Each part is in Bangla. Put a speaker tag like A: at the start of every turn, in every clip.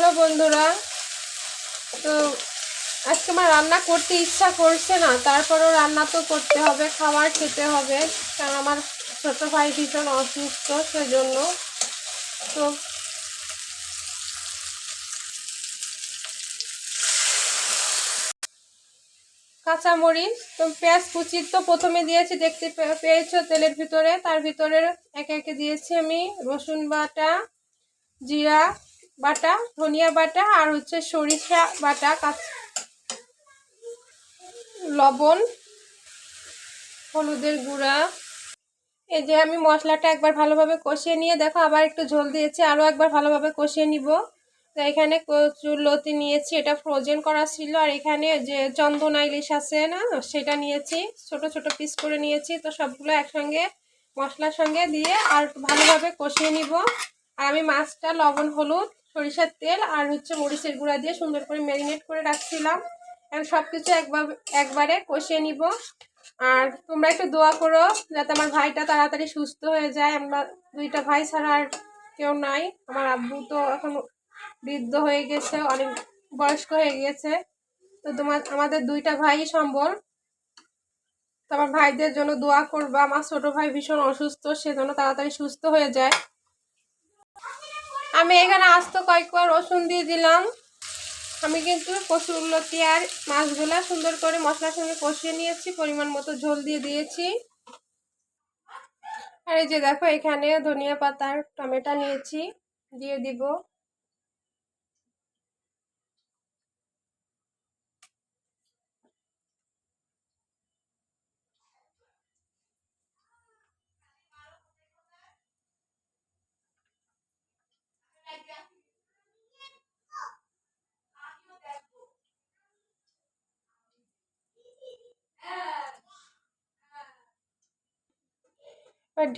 A: হ্যালো বন্ধুরা। তো আজকে আমার রান্না করতে ইচ্ছা করছে না, তারপরও রান্না তো করতে হবে, খাবার খেতে হবে, কারণ আমার ছোট ভাই ভীষণ অসুস্থ, সেজন্য। তো কাঁচামরিচ তো পেঁয়াজ কুচি তো প্রথমে দিয়েছি, দেখতে পেয়েছো তেলের ভিতরে। তার ভিতরে একে একে দিয়েছি আমি রসুন বাটা, জিরা বাটা, ধনিয়া বাটা, আর হচ্ছে সরিষা বাটা, লবণ, হলুদের গুঁড়া। এই যে আমি মশলাটা একবার ভালোভাবে কষিয়ে নিয়ে, দেখো আবার একটু ঝোল দিয়েছি, আরও একবার ভালোভাবে কষিয়ে নিব। তো এখানে কচুরলতি নিয়েছি, এটা ফ্রোজেন করা ছিল। আর এখানে যে চন্দনা ইলিশ আছে না, সেটা নিয়েছি, ছোট ছোট পিস করে নিয়েছি। তো সবগুলো একসঙ্গে মশলার সঙ্গে দিয়ে আর ভালোভাবে কষিয়ে নিব। আর আমি মাছটা লবণ, হলুদ, সরিষার তেল আর হচ্ছে মরিচের গুঁড়া দিয়ে সুন্দর করে ম্যারিনেট করে রাখছিলাম। এখন সব কিছু একবারে কষিয়ে নিব। আর তোমরা একটু দোয়া করো যাতে আমার ভাইটা তাড়াতাড়ি সুস্থ হয়ে যায়। আমরা দুইটা ভাই ছাড়া আর কেউ নাই। আমার আব্বু তো এখন বৃদ্ধ হয়ে গেছে, অনেক বয়স্ক হয়ে গেছে। তো আমাদের দুইটা ভাই সম্বল। তো আমার ভাইদের জন্য দোয়া করবা। আমার ছোট ভাই ভীষণ অসুস্থ, সেজন্য তাড়াতাড়ি সুস্থ হয়ে যায়। আমি এখানে আস্ত কয়েকবার রসুন দিয়ে দিলাম। আমি কিন্তু কচুরলতি আর মাছগুলা সুন্দর করে মশলার সঙ্গে কষিয়ে নিয়েছি, পরিমাণ মতো ঝোল দিয়ে দিয়েছি। আর এই যে দেখো এখানে ধনিয়া পাতার টমেটো নিয়েছি, দিয়ে দিব।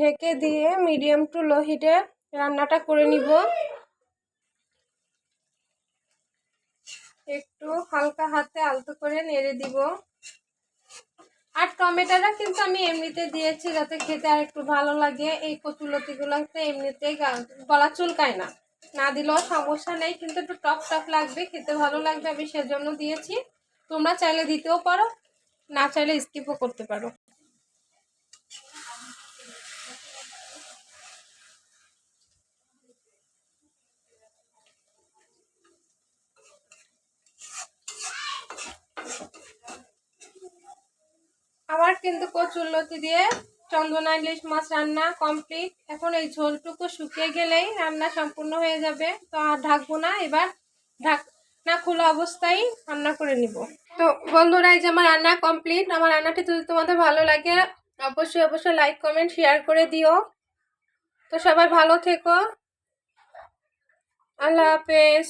A: ঢেকে দিয়ে মিডিয়াম টু লো হিটে রান্নাটা করে নিব। একটু হালকা হাতে আলতো করে নেড়ে দিব। আর টমেটোটা কিন্তু আমি এমনিতে দিয়েছি যাতে খেতে আর একটু ভালো লাগে। এই কচুলতিগুলোতে এমনিতেই গলা চুলকায় না, না দিলেও সমস্যা নেই, কিন্তু একটু টক টক লাগবে, খেতে ভালো লাগবে, আমি সেজন্য দিয়েছি। তোমরা চাইলে দিতেও পারো, না চাইলে স্কিপও করতে পারো। আমার কিন্তু কচুরলতি দিয়ে চন্দনা ইলিশ মাছ রান্না কমপ্লিট। এখন এই ঝোলটুকু শুকিয়ে গেলেই রান্না সম্পূর্ণ হয়ে যাবে। তো আর ঢাকবো না, এবার ঢাকনা খোলা অবস্থায় রান্না করে নিব। তো বন্ধুরা, এই যে আমার রান্না কমপ্লিট। আমার রান্নাটি যদি তোমাদের ভালো লাগে অবশ্যই অবশ্যই লাইক কমেন্ট শেয়ার করে দিও। তো সবাই ভালো থেকো, আল্লাহ হাফেজ।